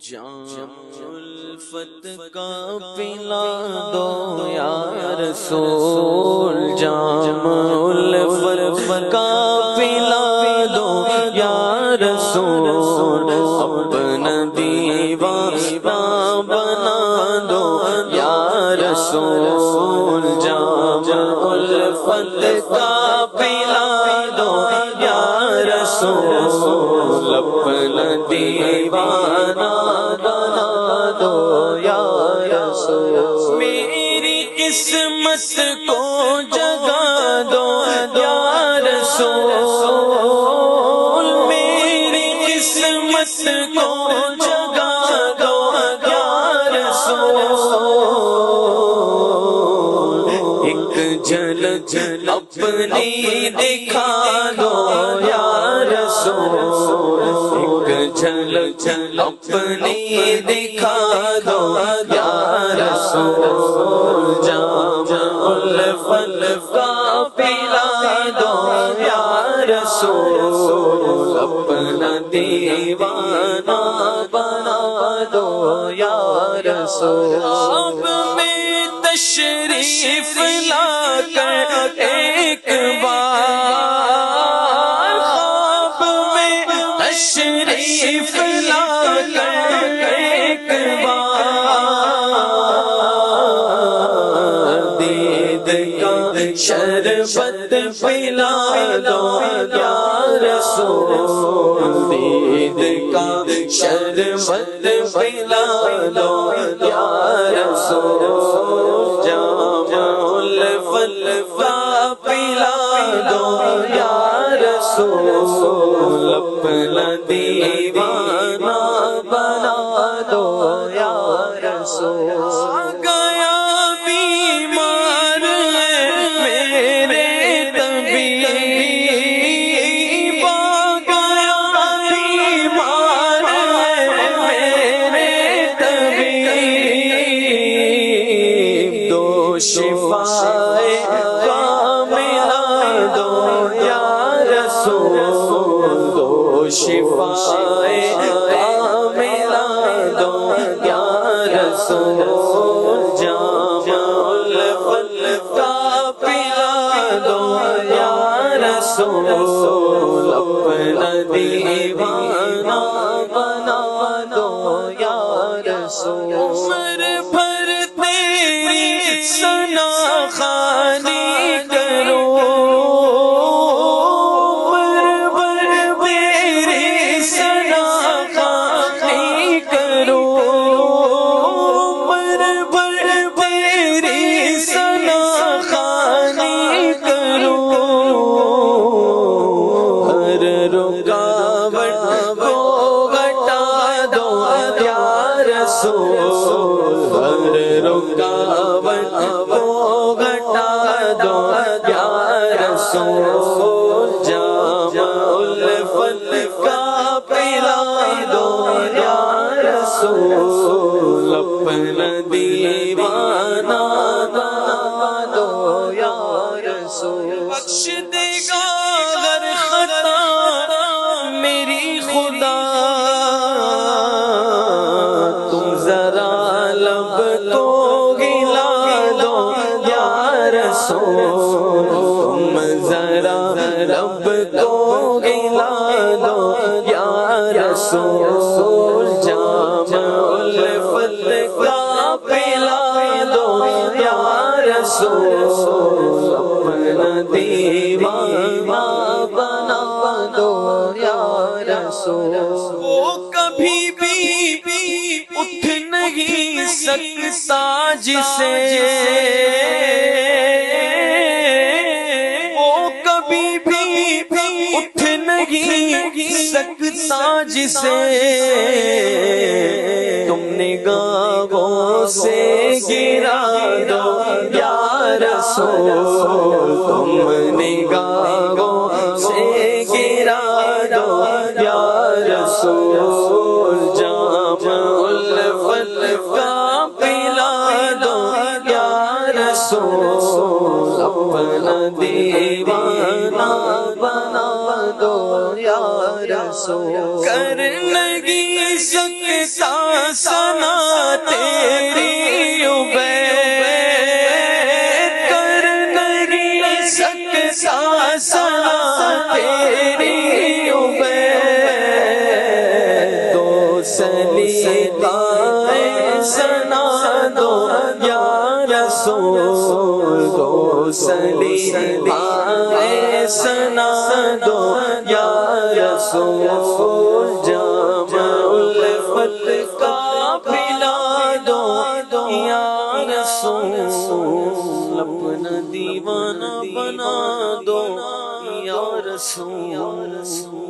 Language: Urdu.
جام الفت کا پلا دو یا رسول، جام الفت کا پلا دو یا رسول، اپنا دیوانہ بنا دو یا رسول، جام الفت کا پلا دو یا رسول، اپنا دیوانہ بنا دو یا رسول، میری قسمت کو جگا دو یا رسول، میری قسمت کو جگا دو یا رسول، ایک جھلک اپنی دکھا دو یا رسول، ایک جھلک اپنی دکھا دو یا رسول، جام الفت کا پلا دو یا رسول، اپنا دیوانہ بنا دو یا رسول، آپ میں تشریف لا کر ایک بار، خواب میں تشریف لا کر ایک بار، دید کا شربت پلا دو یا رسول، دید کا شربت پلا دو یا رسول، جام الفت کا پلا دو یا رسول، اپنا دیوانہ بنا دو یا رسول، گیا بیمار ہے میرے طبیب، گیا بیمار ہے میرے طبیب، دو شفائے کاملہ دو یا رسول، دو شفائے کاملہ دو یا رسول، جام الفت کا پلا دو یا رسول، اپنا دیوانہ بنا دو یا رسول، عمر بھر تیری ثنا خوانی کروں، عمر بھر تیری ثنا خوانی کروں، عمر بھر تیری ثنا خوانی کروں، ہر رکاوٹ کو ہٹا دو یا رسول، ہر رکاوٹ کو ہٹا دو یا رسول، جام الفت کا پلا دو یا رسول، اپنا دیوانہ بنا دو یا رسول، بخش دے گا اگر خطا میری خدا، تم ذرا لب کو گلا دو یا رسول، تم ذرا لب کو گلا دو یا رسول، جام الفت کا پلا دو یا رسول، اپنا دیوانہ بنا دو یا رسول، وہ کبھی بھی اٹھ نہیں سکتا جسے، وہ کبھی بھی اٹھ نہیں سکتا جسے، تم نگاہوں سے گرا دو یا رسول، تم نگاہوں سے گرا دو یا رسول، جام الفت کا پلا دو یا رسول، اپنا دیوانہ بنا دو یا رسول، کر لگی سکتا سنا تیری عبید کر نہیں سکتا سنا تیری عبید دو سلیقہ سنا دو یا رسول دو سلیقہ سنا دو یا رسول جامع الفت کا پلا دو یا رسول اپنا دیوانہ بنا دو یا رسول